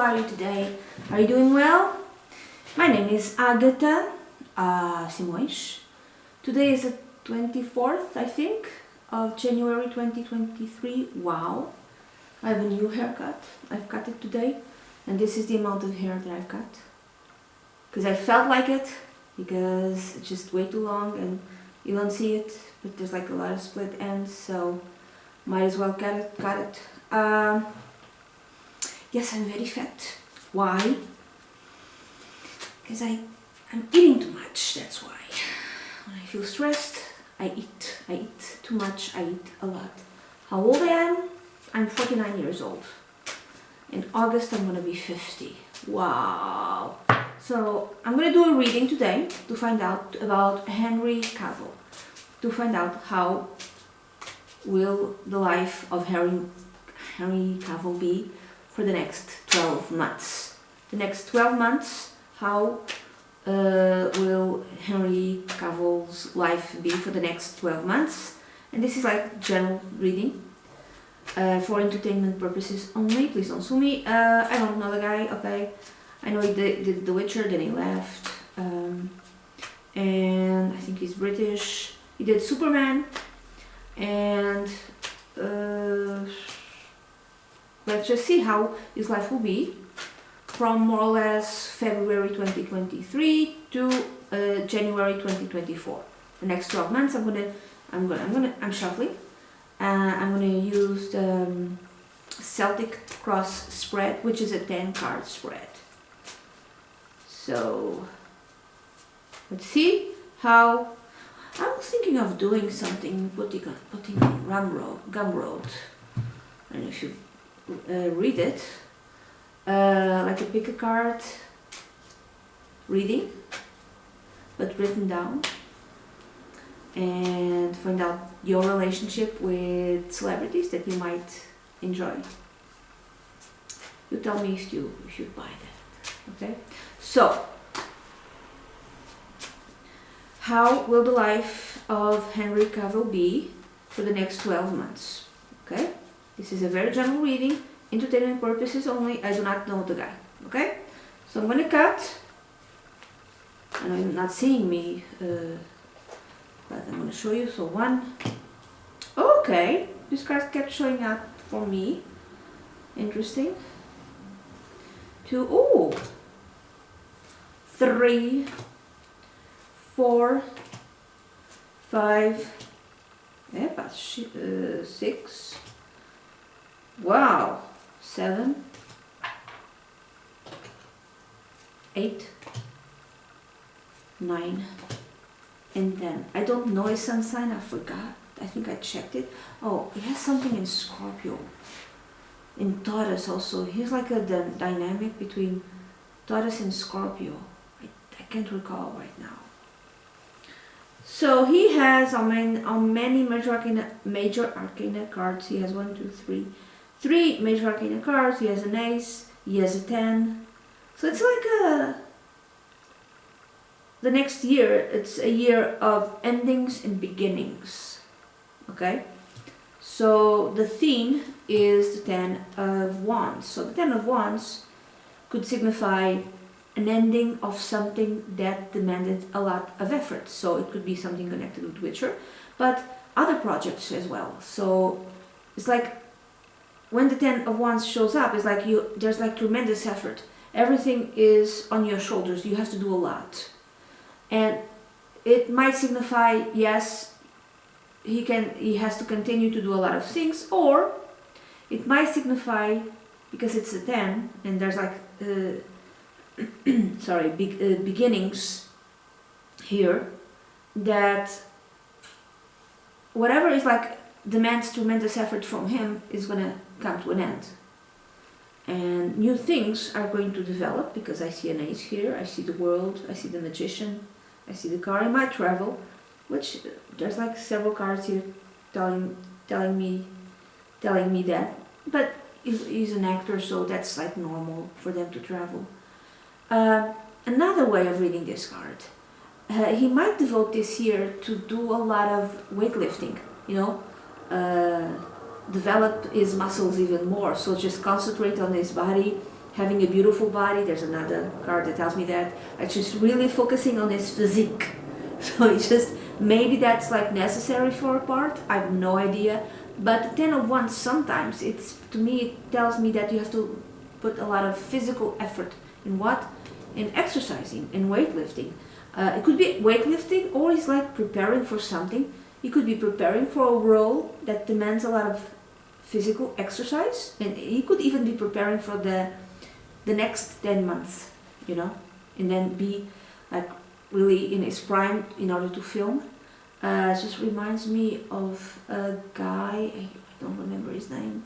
are you today? Are you doing well? My name is Agatha Simões. Today is the 24th, I think, of January 2023. Wow! I have a new haircut. I've cut it today, and this is the amount of hair that I've cut. Because I felt like it, because it's just way too long and you don't see it, but there's like a lot of split ends, so might as well cut it. Yes, I'm very fat. Why? Because I'm eating too much, that's why. When I feel stressed, I eat too much, I eat a lot. How old I am? I'm 49 years old. In August I'm gonna be 50. Wow! So I'm gonna do a reading today to find out about Henry Cavill, to find out how will the life of Henry Cavill be for the next 12 months. The next 12 months, how will Henry Cavill's life be for the next 12 months? And this is like general reading for entertainment purposes only. Please don't sue me. I don't know the guy, okay? I know he did The Witcher, then he left. And I think he's British. He did Superman. And let's just see how his life will be from more or less February 2023 to January 2024. The next 12 months I'm shuffling. I'm gonna use the Celtic Cross spread, which is a 10 card spread. So let's see how. I was thinking of doing something, putting on Gumroad. I don't know if you read it, like a pick a card reading, but written down, and find out your relationship with celebrities that you might enjoy. You tell me if you should buy that, okay? So, how will the life of Henry Cavill be for the next 12 months? Okay? This is a very general reading, entertainment purposes only. I do not know the guy. Okay? So I'm going to cut. I know you're not seeing me, but I'm going to show you. So one. Okay. This card kept showing up for me. Interesting. Two. Oh. 3, 4, 5, 6, wow, 7, 8, 9, and 10. I don't know his sun sign, I forgot. I think I checked it. Oh, he has something in Scorpio. In Taurus also. He's like a dynamic between Taurus and Scorpio. I can't recall right now. So he has on many major arcana cards. He has 1, 2, 3 major arcana cards. He has an ace. He has a 10. So it's like the next year. It's a year of endings and beginnings. Okay. So the theme is the 10 of Wands. So the 10 of Wands could signify an ending of something that demanded a lot of effort. So it could be something connected with Witcher, but other projects as well. So it's like when the 10 of Wands shows up, it's like there's like tremendous effort. Everything is on your shoulders. You have to do a lot. And it might signify, yes, he has to continue to do a lot of things, or it might signify, because it's a 10 and there's like beginnings here, that whatever is like demands tremendous effort from him is gonna come to an end, and new things are going to develop, because I see an ace here, I see the World, I see the Magician, I see the car. He might travel, which there's like several cards here telling me that, but he's an actor, so that's like normal for them to travel. Another way of reading this card, he might devote this year to do a lot of weightlifting, you know, develop his muscles even more. So just concentrate on his body, having a beautiful body. There's another card that tells me that. It's just really focusing on his physique. So it's just, maybe that's like necessary for a part, I have no idea. But the 10 of Wands, sometimes it's, to me, it tells me that you have to put a lot of physical effort in what? In exercising, in weightlifting. It could be weightlifting, or it's like preparing for something. You could be preparing for a role that demands a lot of physical exercise, and he could even be preparing for the next 10 months, you know, and then be like really in his prime in order to film. It just reminds me of a guy, I don't remember his name.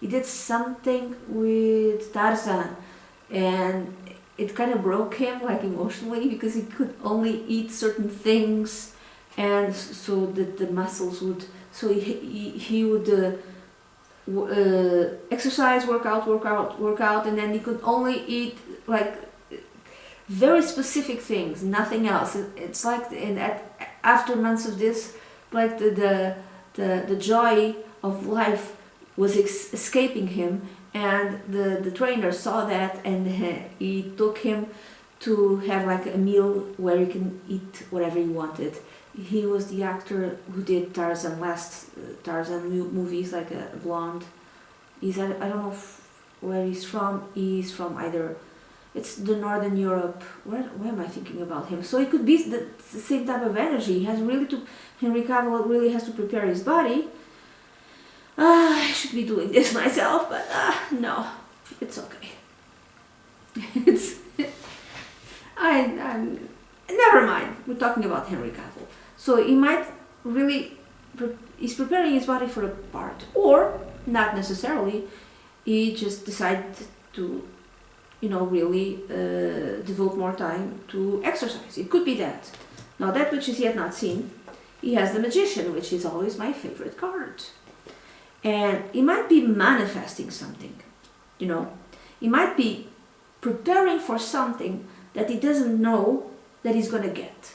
He did something with Tarzan, and it kind of broke him, like emotionally, because he could only eat certain things, and so that the muscles would, so he would exercise, work out, and then he could only eat like very specific things, nothing else. It's like after months of this, like the joy of life was escaping him, and the trainer saw that, and he took him to have like a meal where he can eat whatever he wanted. He was the actor who did Tarzan, last Tarzan movies, like a blonde. I don't know where he's from. He's from either, it's the Northern Europe. Where am I thinking about him? So it could be the same type of energy. He has really to, Henry Cavill really has to prepare his body. I should be doing this myself, but no, it's okay. It's I'm never mind. We're talking about Henry Cavill. So he might really, he's preparing his body for a part, or not necessarily. He just decided to, you know, really devote more time to exercise. It could be that. Now that which is yet not seen, he has the Magician, which is always my favorite card. And he might be manifesting something, you know. He might be preparing for something that he doesn't know that he's gonna get.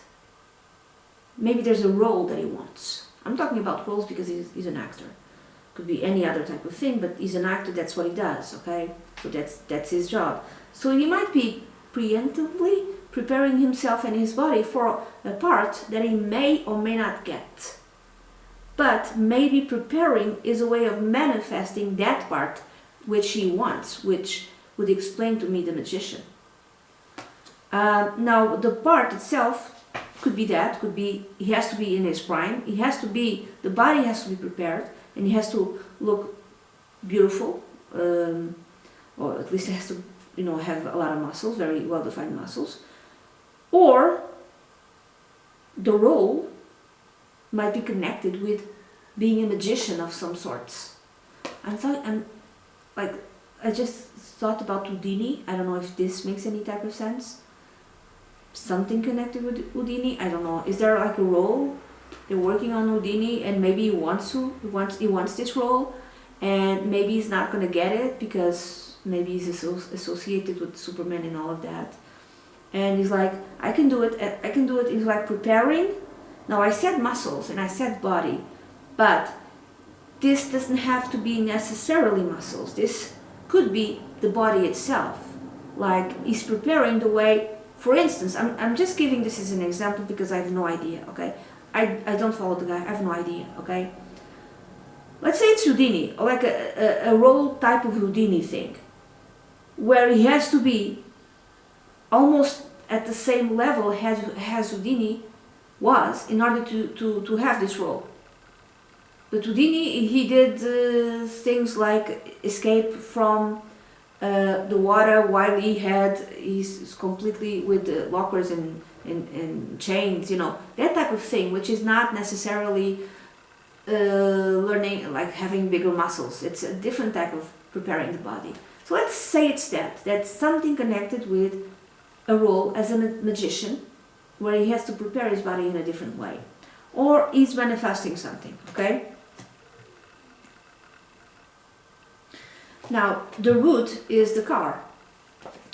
Maybe there's a role that he wants. I'm talking about roles because he's an actor. Could be any other type of thing, but he's an actor, that's what he does, okay? So that's his job. So he might be preemptively preparing himself and his body for a part that he may or may not get. But maybe preparing is a way of manifesting that part which he wants, which would explain to me the Magician. Now the part itself could be that, could be, he has to be in his prime, he has to be, the body has to be prepared, and he has to look beautiful, or at least he has to, you know, have a lot of muscles, very well-defined muscles. Or the role might be connected with being a magician of some sorts. I just thought about Houdini. I don't know if this makes any type of sense. Something connected with Houdini. I don't know. Is there like a role? They're working on Houdini, and maybe he wants this role, and maybe he's not gonna get it because maybe he's associated with Superman and all of that. And he's like, I can do it. I can do it. He's like preparing. Now I said muscles and I said body, but this doesn't have to be necessarily muscles. This could be the body itself. Like he's preparing the way, for instance, I'm just giving this as an example because I have no idea, okay? I don't follow the guy, I have no idea, okay? Let's say it's Houdini, or like a role type of Houdini thing, where he has to be almost at the same level as Houdini was in order to have this role. But Houdini, he did things like escape from the water while he's completely with the lockers and chains, you know, that type of thing, which is not necessarily learning, like having bigger muscles. It's a different type of preparing the body. So let's say it's that's something connected with a role as a magician, where he has to prepare his body in a different way, or he's manifesting something, okay? Now the root is the car.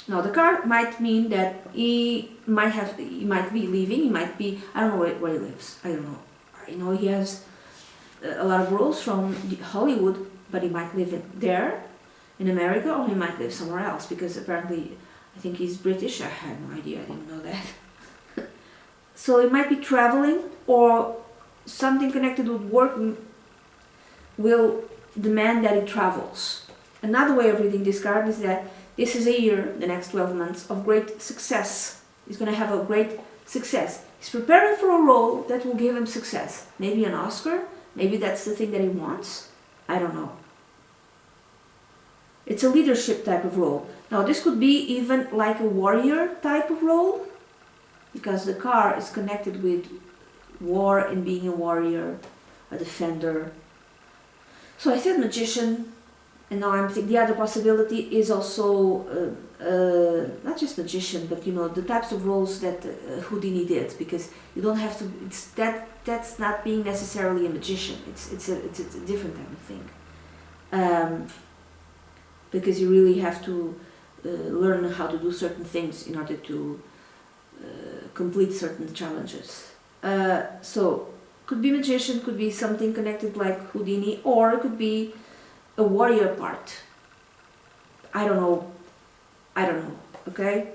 Now the car might mean that he might be leaving, he might be, I don't know where he lives, I don't know. I know he has a lot of roles from Hollywood, but he might live there. in America, or he might live somewhere else, because apparently I think he's British. I had no idea, I didn't know that. So he might be traveling, or something connected with work will demand that he travels. Another way of reading this card is that this is a year, the next 12 months, of great success. He's going to have a great success. He's preparing for a role that will give him success. Maybe an Oscar, maybe that's the thing that he wants. I don't know. It's a leadership type of role. Now this could be even like a warrior type of role, because the car is connected with war and being a warrior, a defender. So I said magician, and now I'm thinking the other possibility is also not just magician, but you know, the types of roles that Houdini did, because you don't have to. It's that's not being necessarily a magician. It's a different type of thing, because you really have to learn how to do certain things in order to complete certain challenges. So could be magician, could be something connected like Houdini, or it could be a warrior part. I don't know. Okay.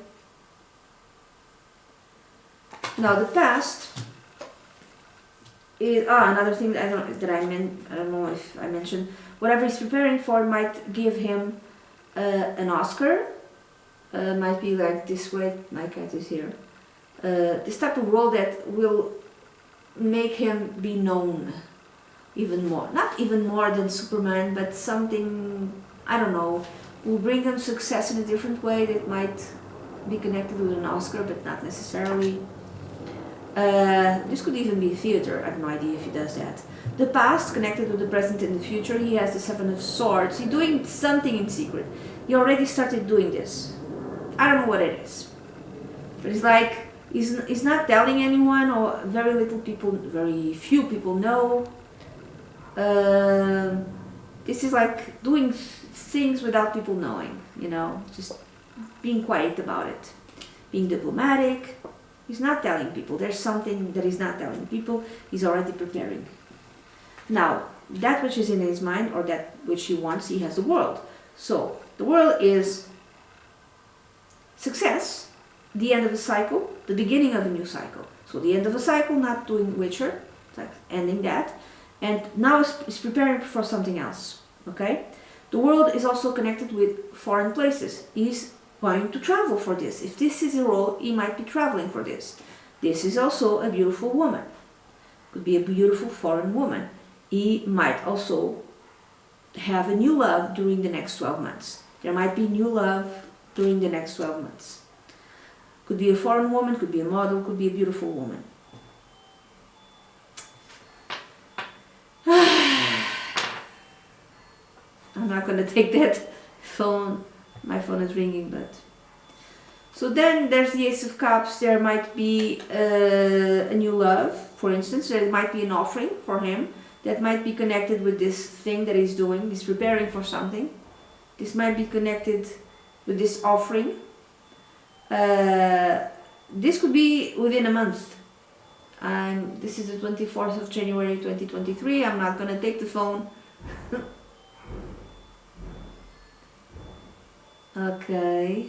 Now the past is another thing that I don't know if I mentioned. Whatever he's preparing for might give him an Oscar. Might be like this way. My cat is here. This type of role that will make him be known even more. Not even more than Superman, but something, I don't know, will bring him success in a different way that might be connected with an Oscar, but not necessarily. This could even be theater. I have no idea if he does that. The past connected with the present and the future. He has the Seven of Swords. He's doing something in secret. He already started doing this. I don't know what it is, but it's like he's not telling anyone, or very few people know. This is like doing things without people knowing, you know, just being quiet about it, being diplomatic. He's not telling people. There's something that he's not telling people. He's already preparing. Now, that which is in his mind, or that which he wants, he has the world. So the world is success, the end of a cycle, the beginning of a new cycle. So the end of a cycle, not doing Witcher, it's like ending that, and now he's preparing for something else. Okay, the world is also connected with foreign places. He's going to travel for this. If this is a role, he might be traveling for this. This is also a beautiful woman. Could be a beautiful foreign woman. He might also have a new love during the next 12 months. There might be new love during the next 12 months. Could be a foreign woman, could be a model, could be a beautiful woman. I'm not going to take that phone. My phone is ringing, but... So then there's the Ace of Cups. There might be a new love, for instance. There might be an offering for him that might be connected with this thing that he's doing. He's preparing for something. This might be connected with this offering. This could be within a month. This is the 24th of January 2023. I'm not going to take the phone. Okay.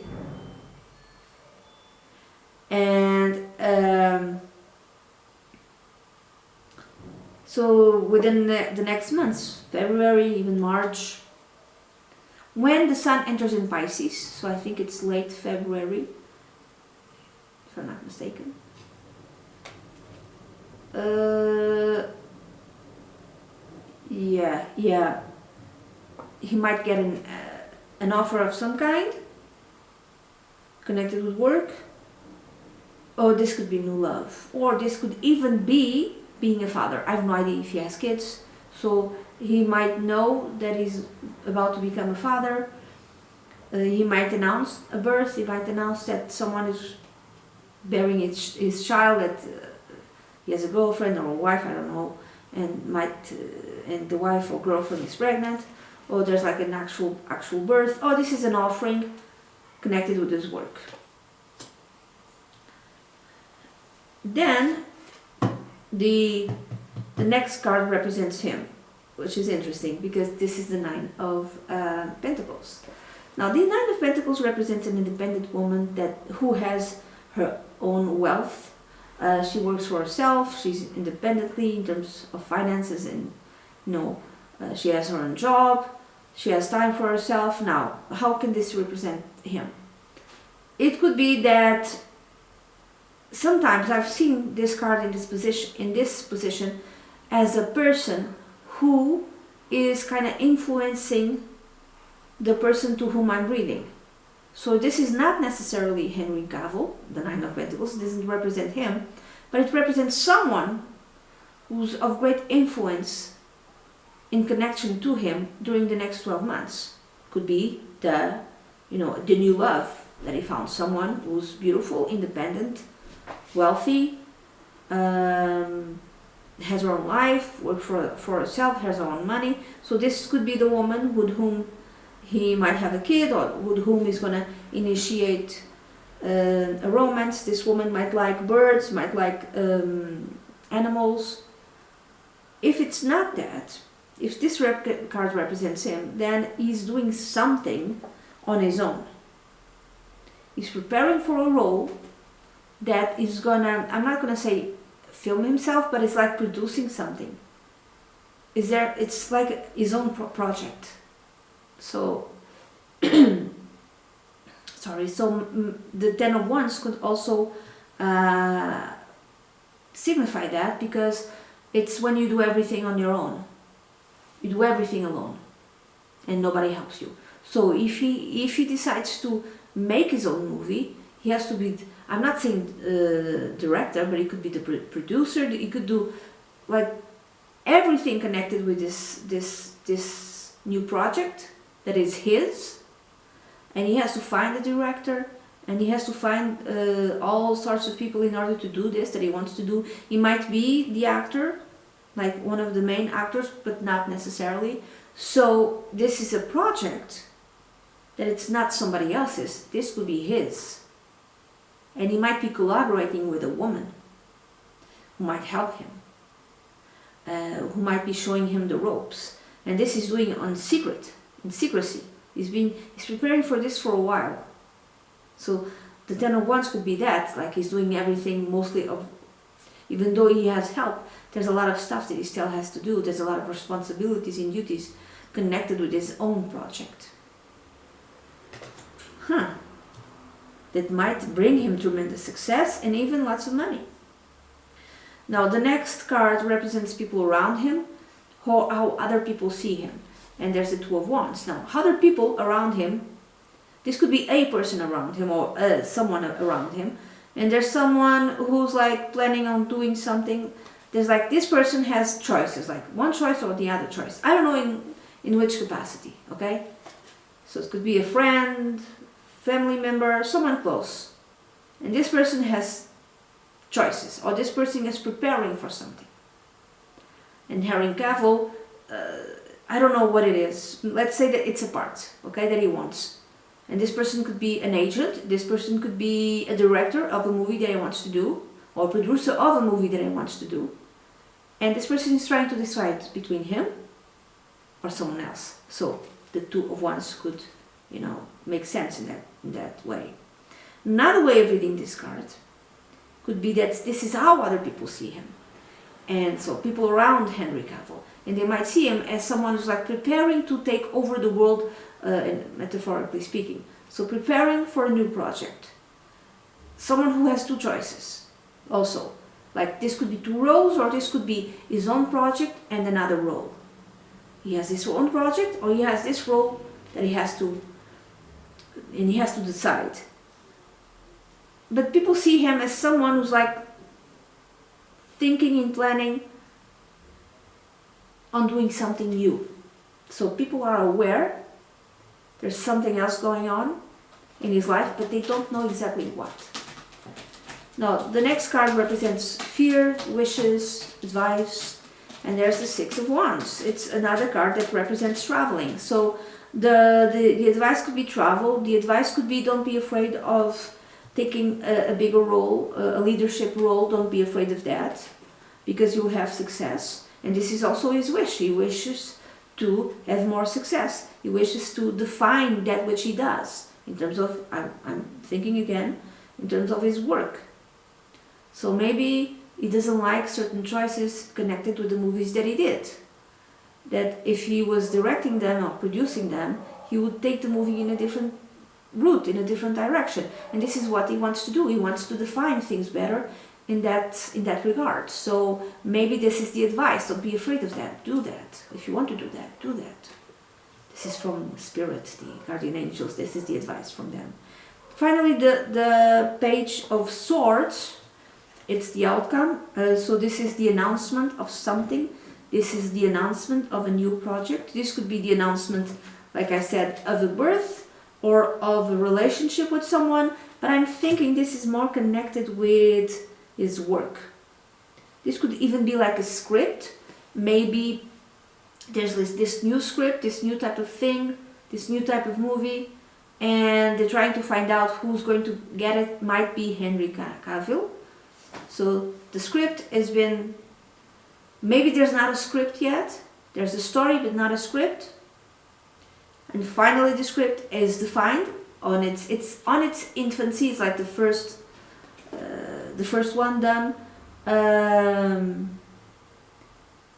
And so within the next months, February, even March, when the sun enters in Pisces, so I think it's late February, if I'm not mistaken. Yeah. He might get an offer of some kind, connected with work. Or this could be new love. Or this could even be being a father. I have no idea if he has kids. So he might know that he's about to become a father. He might announce a birth. He might announce that someone is bearing his child, that he has a girlfriend or a wife, I don't know, and the wife or girlfriend is pregnant. Or there's like an actual birth. Oh, this is an offering connected with his work. Then the next card represents him. which is interesting because this is the Nine of Pentacles. Now, the Nine of Pentacles represents an independent woman who has her own wealth. She works for herself. She's independently in terms of finances, and she has her own job. She has time for herself. Now, how can this represent him? It could be that sometimes I've seen this card in this position as a person who is kind of influencing the person to whom I'm reading. So this is not necessarily Henry Cavill, the Nine of Pentacles. It doesn't represent him, but it represents someone who's of great influence in connection to him during the next 12 months. Could be the new love that he found, someone who's beautiful, independent, wealthy, has her own life, works for herself, has her own money. So this could be the woman with whom he might have a kid, or with whom he's going to initiate a romance. This woman might like birds, might like animals. If it's not that, if this card represents him, then he's doing something on his own. He's preparing for a role that is gonna, I'm not gonna say film himself, but it's like producing something. It's like his own project. So, sorry, so the Ten of Wands could also signify that, because it's when you do everything on your own. You do everything alone and nobody helps you. So if he decides to make his own movie, he has to be, I'm not saying director, but he could be the producer. He could do like everything connected with this new project that is his, and he has to find the director, and he has to find all sorts of people in order to do this that he wants to do. He might be the actor, like one of the main actors, but not necessarily. So this is a project that it's not somebody else's. This could be his. And he might be collaborating with a woman who might help him, who might be showing him the ropes. And this is doing in secrecy. He's preparing for this for a while. So the Ten of Wands could be that, like he's doing everything mostly even though he has help, there's a lot of stuff that he still has to do. There's a lot of responsibilities and duties connected with his own project. That might bring him tremendous success and even lots of money. Now the next card represents people around him, how other people see him. And there's the Two of Wands. Now, other people around him, this could be a person around him or someone around him. And there's someone who's like planning on doing something. There's like, this person has choices, like one choice or the other choice. I don't know in which capacity, okay? So it could be a friend, family member, someone close. And this person has choices, or this person is preparing for something. And Henry Cavill, I don't know what it is. Let's say that it's a part, okay, that he wants. And this person could be an agent, this person could be a director of a movie that he wants to do, or a producer of a movie that he wants to do. And this person is trying to decide between him or someone else. So the Two of Wands could, make sense in that way. Another way of reading this card could be that this is how other people see him. And so people around Henry Cavill, and they might see him as someone who's like preparing to take over the world, metaphorically speaking. So preparing for a new project. Someone who has two choices also. Like this could be two roles, or this could be his own project and another role. He has his own project, or he has this role that he has to decide. But people see him as someone who's like thinking and planning on doing something new. So people are aware there's something else going on in his life, but they don't know exactly what. Now, the next card represents fear, wishes, advice, and there's the Six of Wands. It's another card that represents traveling. So the advice could be travel. The advice could be, don't be afraid of taking a bigger role, a leadership role. Don't be afraid of that, because you'll have success. And this is also his wish. He wishes to have more success. He wishes to define that which he does in terms of, I'm thinking again, in terms of his work. So maybe he doesn't like certain choices connected with the movies that he did. That if he was directing them or producing them, he would take the movie in a different route, in a different direction. And this is what he wants to do. He wants to define things better in that regard. So maybe this is the advice. Don't be afraid of that. Do that. If you want to do that, do that. This is from Spirit, the guardian angels. This is the advice from them. Finally, the Page of Swords. It's the outcome. So this is the announcement of something. This is the announcement of a new project. This could be the announcement, like I said, of a birth or of a relationship with someone. But I'm thinking this is more connected with his work. This could even be like a script. Maybe there's this new script, this new type of thing, this new type of movie, and they're trying to find out who's going to get it. Might be Henry Cavill. So the script has been, maybe there's not a script yet. There's a story but not a script. And finally the script is defined on it's on its infancy. It's like the first one done.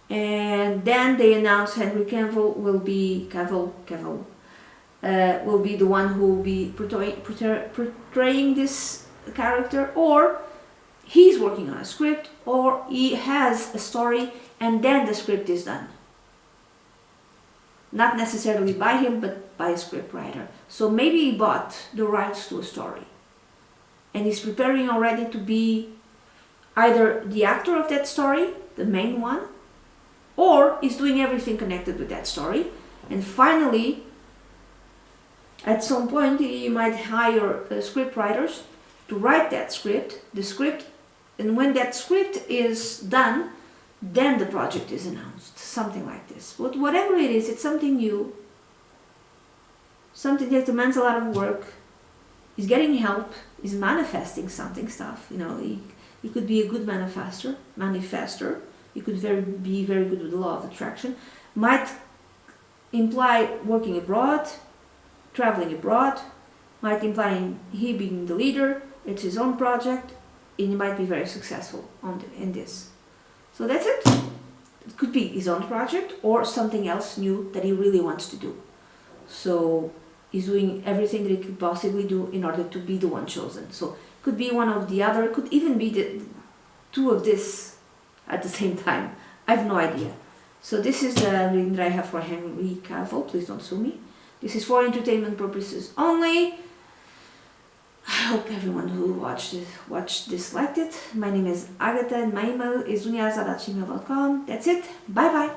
And then they announce Henry Cavill will be will be the one who will be portraying this character, or he's working on a script, or he has a story and then the script is done. Not necessarily by him, but by a script writer. So maybe he bought the rights to a story and he's preparing already to be either the actor of that story, the main one, or he's doing everything connected with that story. And finally, at some point, he might hire script writers to write that script, and when that script is done, then the project is announced, something like this. But whatever it is, it's something new, something that demands a lot of work. He's getting help, he's manifesting stuff, you know, he could be a good manifester. He could be very good with the law of attraction. Might imply working abroad, traveling abroad, might imply he being the leader, it's his own project, and he might be very successful in this. So that's it. It could be his own project or something else new that he really wants to do. So he's doing everything that he could possibly do in order to be the one chosen. So it could be one of the other, could even be the two of this at the same time. I have no idea. So this is the reading that I have for Henry Cavill. Please don't sue me. This is for entertainment purposes only. I hope everyone who watched this liked it. My name is Agatha and my email is dunyazade@gmail.com. That's it. Bye bye.